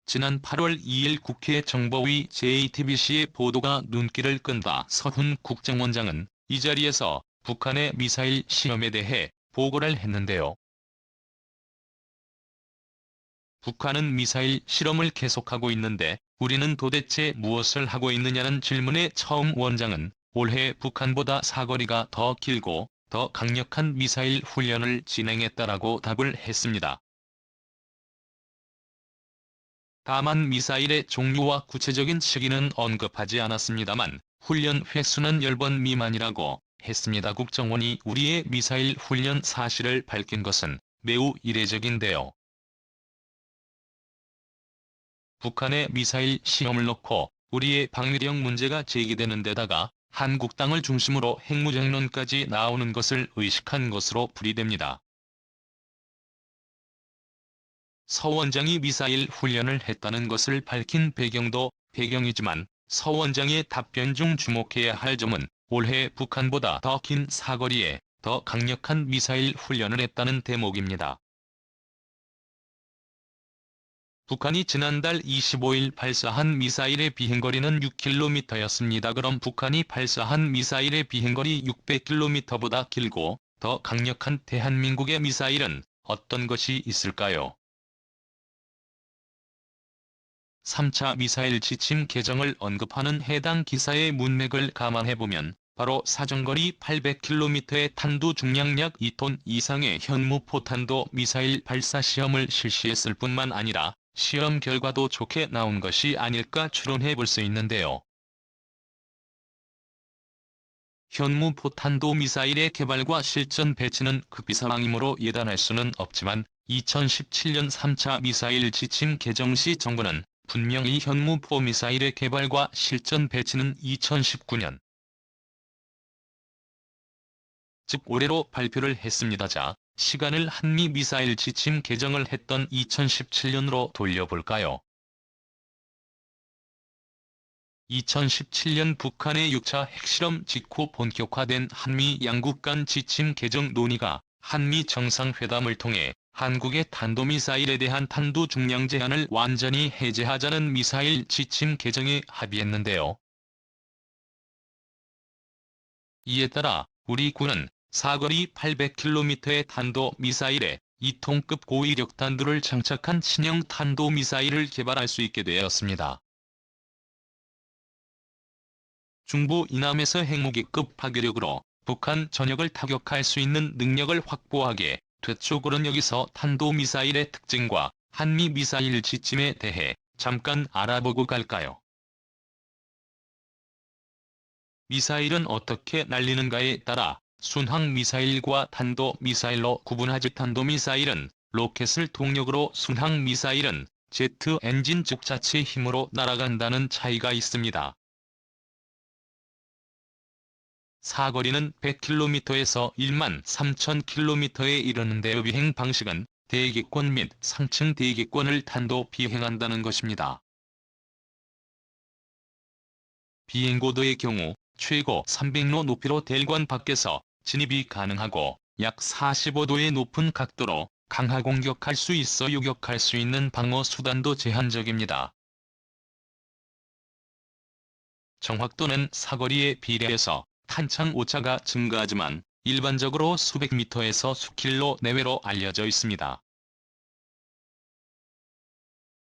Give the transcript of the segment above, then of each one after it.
지난 8월 2일 국회 정보위 JTBC의 보도가 눈길을 끈다. 서훈 국정원장은 이 자리에서 북한의 미사일 시험에 대해 보고를 했는데요. 북한은 미사일 실험을 계속하고 있는데 우리는 도대체 무엇을 하고 있느냐는 질문에 처음 원장은 올해 북한보다 사거리가 더 길고 더 강력한 미사일 훈련을 진행했다라고 답을 했습니다. 다만 미사일의 종류와 구체적인 시기는 언급하지 않았습니다만 훈련 횟수는 10번 미만이라고 했습니다. 국정원이 우리의 미사일 훈련 사실을 밝힌 것은 매우 이례적인데요. 북한의 미사일 시험을 놓고 우리의 방위력 문제가 제기되는 데다가 한국 땅을 중심으로 핵무장론까지 나오는 것을 의식한 것으로 풀이됩니다. 서 원장이 미사일 훈련을 했다는 것을 밝힌 배경도 배경이지만 서 원장의 답변 중 주목해야 할 점은 올해 북한보다 더 긴 사거리에 더 강력한 미사일 훈련을 했다는 대목입니다. 북한이 지난달 25일 발사한 미사일의 비행거리는 6km였습니다. 그럼 북한이 발사한 미사일의 비행거리 600km보다 길고 더 강력한 대한민국의 미사일은 어떤 것이 있을까요? 3차 미사일 지침 개정을 언급하는 해당 기사의 문맥을 감안해보면 바로 사정거리 800km의 탄두 중량 약 2톤 이상의 현무포탄도 미사일 발사 시험을 실시했을 뿐만 아니라 시험 결과도 좋게 나온 것이 아닐까 추론해볼 수 있는데요. 현무포탄도 미사일의 개발과 실전 배치는 급비상황이므로 예단할 수는 없지만 2017년 3차 미사일 지침 개정 시 정부는 분명히 현무포 미사일의 개발과 실전 배치는 2019년 즉 올해로 발표를 했습니다. 자, 시간을 한미 미사일 지침 개정을 했던 2017년으로 돌려볼까요? 2017년 북한의 6차 핵실험 직후 본격화된 한미 양국 간 지침 개정 논의가 한미 정상회담을 통해 한국의 탄도미사일에 대한 탄두 중량 제한을 완전히 해제하자는 미사일 지침 개정에 합의했는데요. 이에 따라 우리 군은 사거리 800km의 탄도미사일에 2톤급 고위력 탄두를 장착한 신형 탄도미사일을 개발할 수 있게 되었습니다. 중부 이남에서 핵무기급 파괴력으로 북한 전역을 타격할 수 있는 능력을 확보하게 됐죠. 그런 여기서 탄도미사일의 특징과 한미 미사일 지침에 대해 잠깐 알아보고 갈까요? 미사일은 어떻게 날리는가에 따라 순항미사일과 탄도미사일로 구분하지. 탄도미사일은 로켓을 동력으로, 순항미사일은 제트 엔진 즉 자체 힘으로 날아간다는 차이가 있습니다. 사거리는 100km에서 13,000km에 이르는데 비행 방식은 대기권 및 상층 대기권을 탄도 비행한다는 것입니다. 비행고도의 경우 최고 300로 높이로 대관 밖에서 진입이 가능하고 약 45도의 높은 각도로 강하 공격할 수 있어 요격할 수 있는 방어 수단도 제한적입니다. 정확도는 사거리에 비례해서 탄창 오차가 증가하지만 일반적으로 수백 미터에서 수킬로 내외로 알려져 있습니다.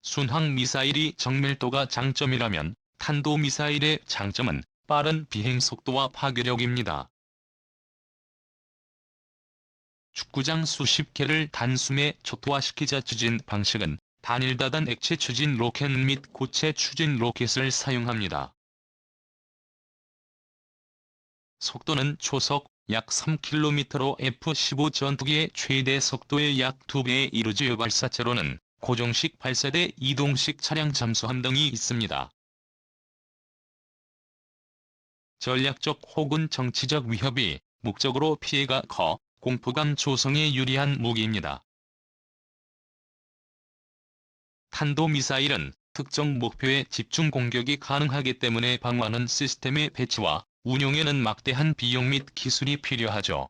순항미사일이 정밀도가 장점이라면 탄도미사일의 장점은 빠른 비행속도와 파괴력입니다. 축구장 수십 개를 단숨에 초토화시키자. 추진 방식은 단일다단 액체 추진 로켓 및 고체 추진 로켓을 사용합니다. 속도는 초속 약 3km로 F-15 전투기의 최대 속도의 약 2배에 이르지요. 발사체로는 고정식 발사대, 이동식 차량 잠수함 등이 있습니다. 전략적 혹은 정치적 위협이 목적으로 피해가 커 공포감 조성에 유리한 무기입니다. 탄도미사일은 특정 목표에 집중 공격이 가능하기 때문에 방어하는 시스템의 배치와 운용에는 막대한 비용 및 기술이 필요하죠.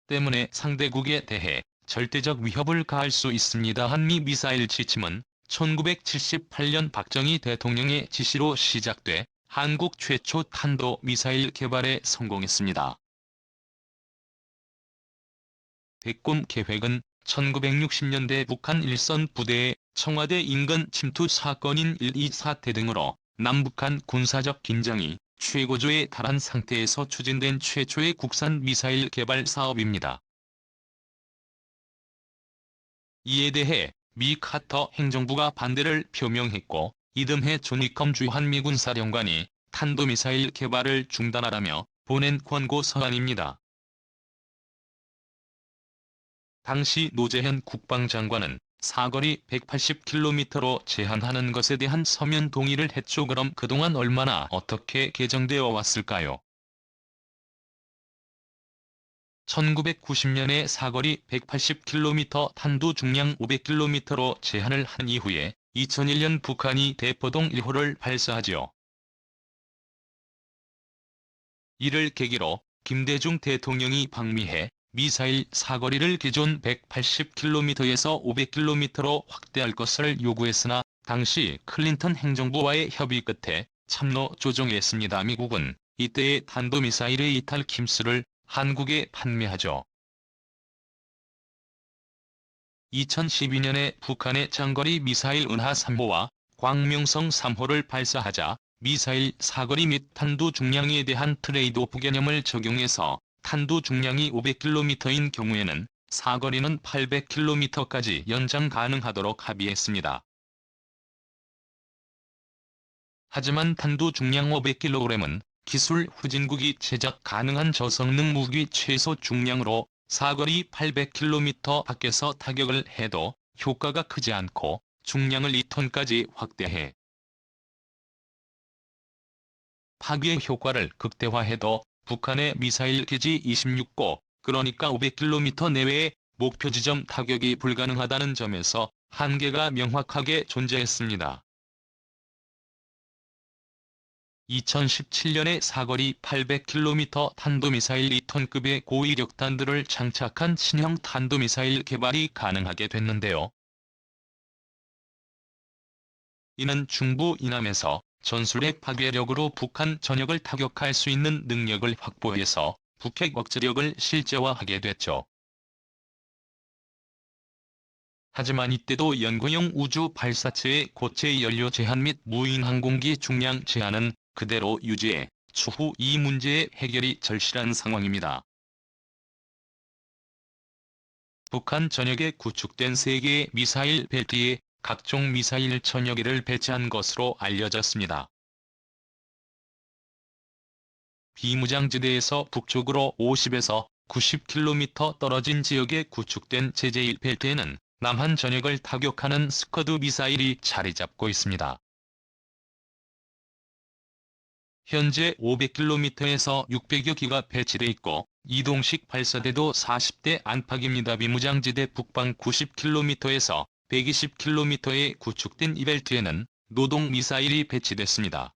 때문에 상대국에 대해 절대적 위협을 가할 수 있습니다. 한미 미사일 지침은 1978년 박정희 대통령의 지시로 시작돼 한국 최초 탄도미사일 개발에 성공했습니다. 대꿈 계획은 1960년대 북한 일선 부대의 청와대 인근 침투 사건인 1.2 사태 등으로 남북한 군사적 긴장이 최고조에 달한 상태에서 추진된 최초의 국산 미사일 개발 사업입니다. 이에 대해 미 카터 행정부가 반대를 표명했고 이듬해 존 위컴 주한미군 사령관이 탄도미사일 개발을 중단하라며 보낸 권고 서한입니다. 당시 노재현 국방장관은 사거리 180km로 제한하는 것에 대한 서면 동의를 했죠. 그럼 그동안 얼마나 어떻게 개정되어 왔을까요? 1990년에 사거리 180km 탄두 중량 500km로 제한을 한 이후에 2001년 북한이 대포동 1호를 발사하지요. 이를 계기로 김대중 대통령이 방미해 미사일 사거리를 기존 180km에서 500km로 확대할 것을 요구했으나 당시 클린턴 행정부와의 협의 끝에 참로 조정했습니다. 미국은 이때의 탄도미사일의 이탈 킴스를 한국에 판매하죠. 2012년에 북한의 장거리 미사일 은하 3호와 광명성 3호를 발사하자 미사일 사거리 및 탄두 중량에 대한 트레이드오프 개념을 적용해서 탄두 중량이 500km인 경우에는 사거리는 800km까지 연장 가능하도록 합의했습니다. 하지만 탄두 중량 500kg은 기술 후진국이 제작 가능한 저성능 무기 최소 중량으로 사거리 800km 밖에서 타격을 해도 효과가 크지 않고 중량을 2톤까지 확대해 파괴 효과를 극대화해도 북한의 미사일 기지 26곳, 그러니까 500km 내외의 목표 지점 타격이 불가능하다는 점에서 한계가 명확하게 존재했습니다. 2017년에 사거리 800km 탄도미사일 2톤급의 고위력탄들을 장착한 신형 탄도미사일 개발이 가능하게 됐는데요. 이는 중부 이남에서 전술핵 파괴력으로 북한 전역을 타격할 수 있는 능력을 확보해서 북핵 억제력을 실제화하게 됐죠. 하지만 이때도 연구용 우주 발사체의 고체 연료 제한 및 무인 항공기 중량 제한은 그대로 유지해 추후 이 문제의 해결이 절실한 상황입니다. 북한 전역에 구축된 3개의 미사일 벨트에 각종 미사일 1000여 개를 배치한 것으로 알려졌습니다. 비무장지대에서 북쪽으로 50에서 90km 떨어진 지역에 구축된 제1 벨트에는 남한 전역을 타격하는 스커드 미사일이 자리 잡고 있습니다. 현재 500km에서 600여 기가 배치돼 있고 이동식 발사대도 40대 안팎입니다. 비무장지대 북방 90km에서 120km에 구축된 이 벨트에는 노동 미사일이 배치됐습니다.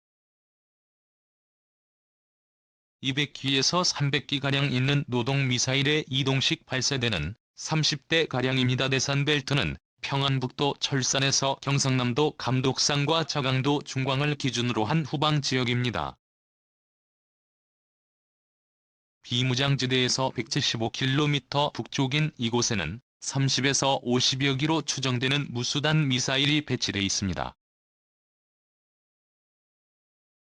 200기에서 300기가량 있는 노동 미사일의 이동식 발사대는 30대가량입니다. 대산 벨트는 평안북도 철산에서 경상남도 감독산과 자강도 중광을 기준으로 한 후방 지역입니다. 비무장지대에서 175km 북쪽인 이곳에는 30에서 50여 기로 추정되는 무수단 미사일이 배치돼 있습니다.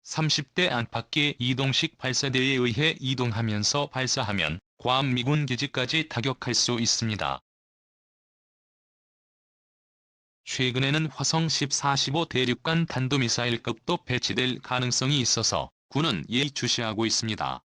30대 안팎의 이동식 발사대에 의해 이동하면서 발사하면 괌 미군 기지까지 타격할 수 있습니다. 최근에는 화성 10-45 대륙간 탄도미사일급도 배치될 가능성이 있어서 군은 예의주시하고 있습니다.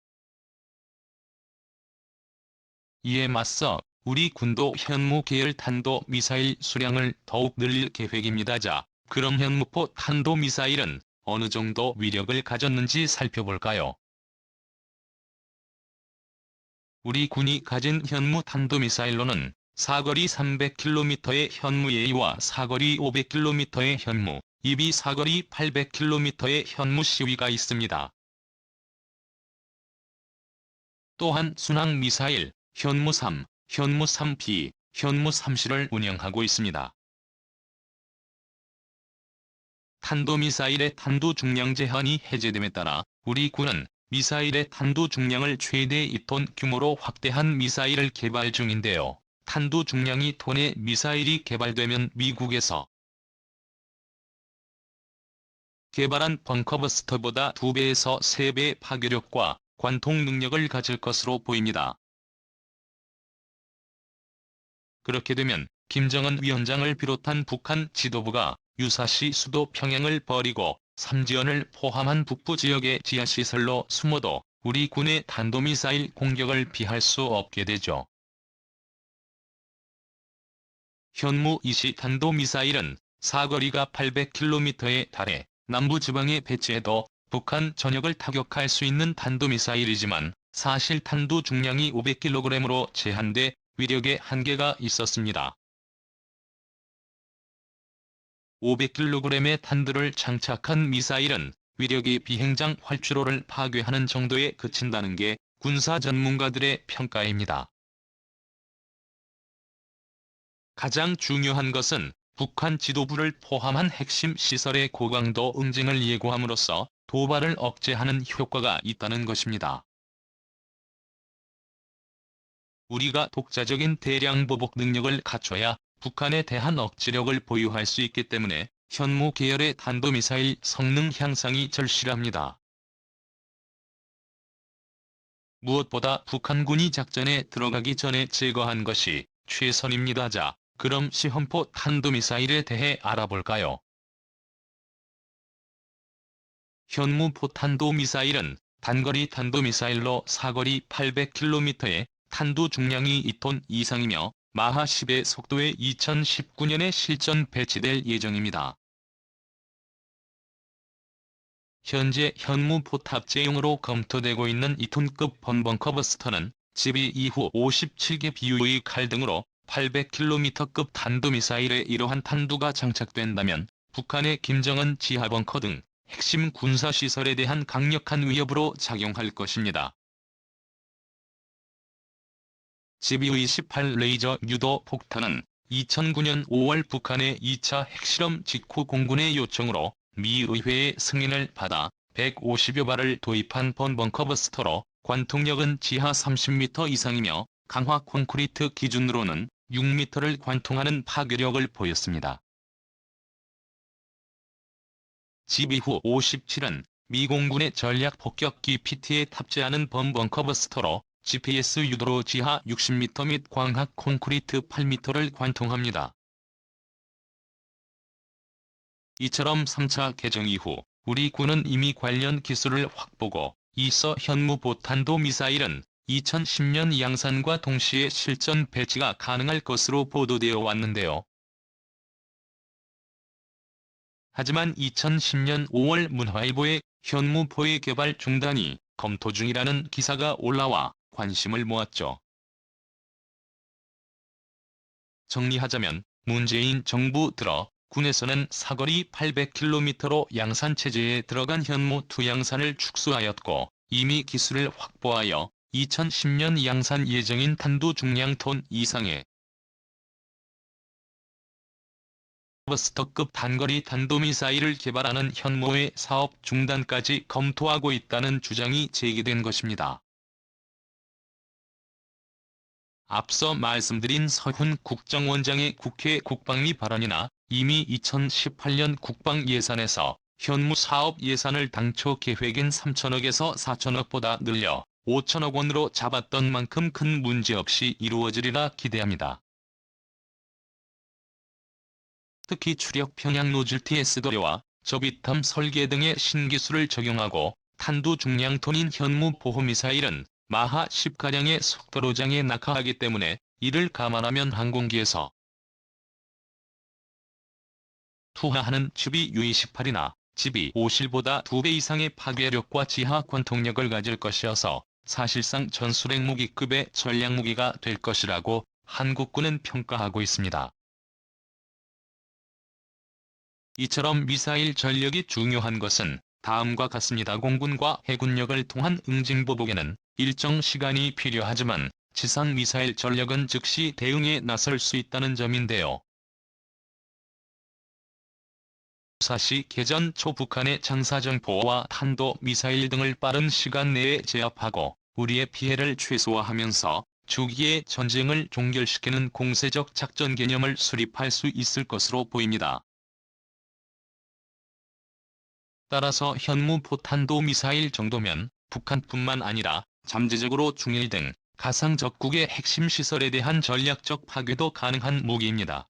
이에 맞서 우리 군도 현무 계열 탄도미사일 수량을 더욱 늘릴 계획입니다. 자, 그럼 현무포 탄도미사일은 어느 정도 위력을 가졌는지 살펴볼까요? 우리 군이 가진 현무 탄도미사일로는 사거리 300km의 현무 예의와 사거리 500km의 현무, 입이 사거리 800km의 현무 시위가 있습니다. 또한 순항 미사일, 현무3, 현무3P, 현무 3실을 운영하고 있습니다. 탄도미사일의 탄두 중량 제한이 해제됨에 따라 우리 군은 미사일의 탄두 중량을 최대 2톤 규모로 확대한 미사일을 개발 중인데요. 탄두 중량이 톤의 미사일이 개발되면 미국에서 개발한 벙커버스터보다 2배에서 3배 파괴력과 관통 능력을 가질 것으로 보입니다. 그렇게 되면 김정은 위원장을 비롯한 북한 지도부가 유사시 수도 평양을 버리고 삼지연을 포함한 북부 지역의 지하시설로 숨어도 우리 군의 탄도미사일 공격을 피할 수 없게 되죠. 현무 2시 탄도미사일은 사거리가 800km에 달해 남부지방에 배치해도 북한 전역을 타격할 수 있는 탄도미사일이지만 사실 탄두 중량이 500kg으로 제한돼 위력에 한계가 있었습니다. 500kg의 탄두를 장착한 미사일은 위력이 비행장 활주로를 파괴하는 정도에 그친다는 게 군사 전문가들의 평가입니다. 가장 중요한 것은 북한 지도부를 포함한 핵심 시설의 고강도 응징을 예고함으로써 도발을 억제하는 효과가 있다는 것입니다. 우리가 독자적인 대량 보복 능력을 갖춰야 북한에 대한 억지력을 보유할 수 있기 때문에 현무 계열의 탄도미사일 성능 향상이 절실합니다. 무엇보다 북한군이 작전에 들어가기 전에 제거한 것이 최선입니다. 자, 그럼 시험포 탄도미사일에 대해 알아볼까요? 현무 포탄도미사일은 단거리 탄도미사일로 사거리 800km에 탄두 중량이 2톤 이상이며 마하 10의 속도에 2019년에 실전 배치될 예정입니다. 현재 현무 포탑재용으로 검토되고 있는 2톤급 번벙커버스터는 GBE 이후 57개 비유의 칼 등으로 800km급 탄도미사일에 이러한 탄두가 장착된다면 북한의 김정은 지하벙커 등 핵심 군사시설에 대한 강력한 위협으로 작용할 것입니다. GBE 18 레이저 유도 폭탄은 2009년 5월 북한의 2차 핵실험 직후 공군의 요청으로 미 의회의 승인을 받아 150여 발을 도입한 번벙커버스터로 관통력은 지하 30m 이상이며 강화 콘크리트 기준으로는 6m를 관통하는 파괴력을 보였습니다. GBE 57은 미 공군의 전략 폭격기 PT에 탑재하는 번벙커버스터로 GPS 유도로 지하 60m 및 광학 콘크리트 8m를 관통합니다. 이처럼 3차 개정 이후 우리 군은 이미 관련 기술을 확보고 있어 현무 포탄도 미사일은 2010년 양산과 동시에 실전 배치가 가능할 것으로 보도되어 왔는데요. 하지만 2010년 5월 문화일보에 현무포의 개발 중단이 검토 중이라는 기사가 올라와 관심을 모았죠. 정리하자면 문재인 정부 들어 군에서는 사거리 800km로 양산체제에 들어간 현무2 양산을 축소하였고 이미 기술을 확보하여 2010년 양산 예정인 탄두 중량 톤 이상의 버스터급 단거리 탄도미사일을 개발하는 현무의 사업 중단까지 검토하고 있다는 주장이 제기된 것입니다. 앞서 말씀드린 서훈 국정원장의 국회 국방위 발언이나 이미 2018년 국방 예산에서 현무 사업 예산을 당초 계획인 3천억에서 4천억보다 늘려 5천억 원으로 잡았던 만큼 큰 문제 없이 이루어지리라 기대합니다. 특히 추력 평양 노즐 TS 도료와 저비탐 설계 등의 신기술을 적용하고 탄두 중량 톤인 현무 보호미사일은 마하 10가량의 속도로 장에 낙하하기 때문에 이를 감안하면 항공기에서 투하하는 GBU-28이나 GB-50보다 2배 이상의 파괴력과 지하 관통력을 가질 것이어서 사실상 전술핵무기급의 전략무기가 될 것이라고 한국군은 평가하고 있습니다. 이처럼 미사일 전력이 중요한 것은 다음과 같습니다. 공군과 해군력을 통한 응징보복에는 일정 시간이 필요하지만 지상미사일 전력은 즉시 대응에 나설 수 있다는 점인데요. 사시 개전 초 북한의 장사정포와 탄도미사일 등을 빠른 시간 내에 제압하고 우리의 피해를 최소화하면서 주기의 전쟁을 종결시키는 공세적 작전 개념을 수립할 수 있을 것으로 보입니다. 따라서 현무포탄도미사일 정도면 북한뿐만 아니라 잠재적으로 중일 등 가상 적국의 핵심 시설에 대한 전략적 파괴도 가능한 무기입니다.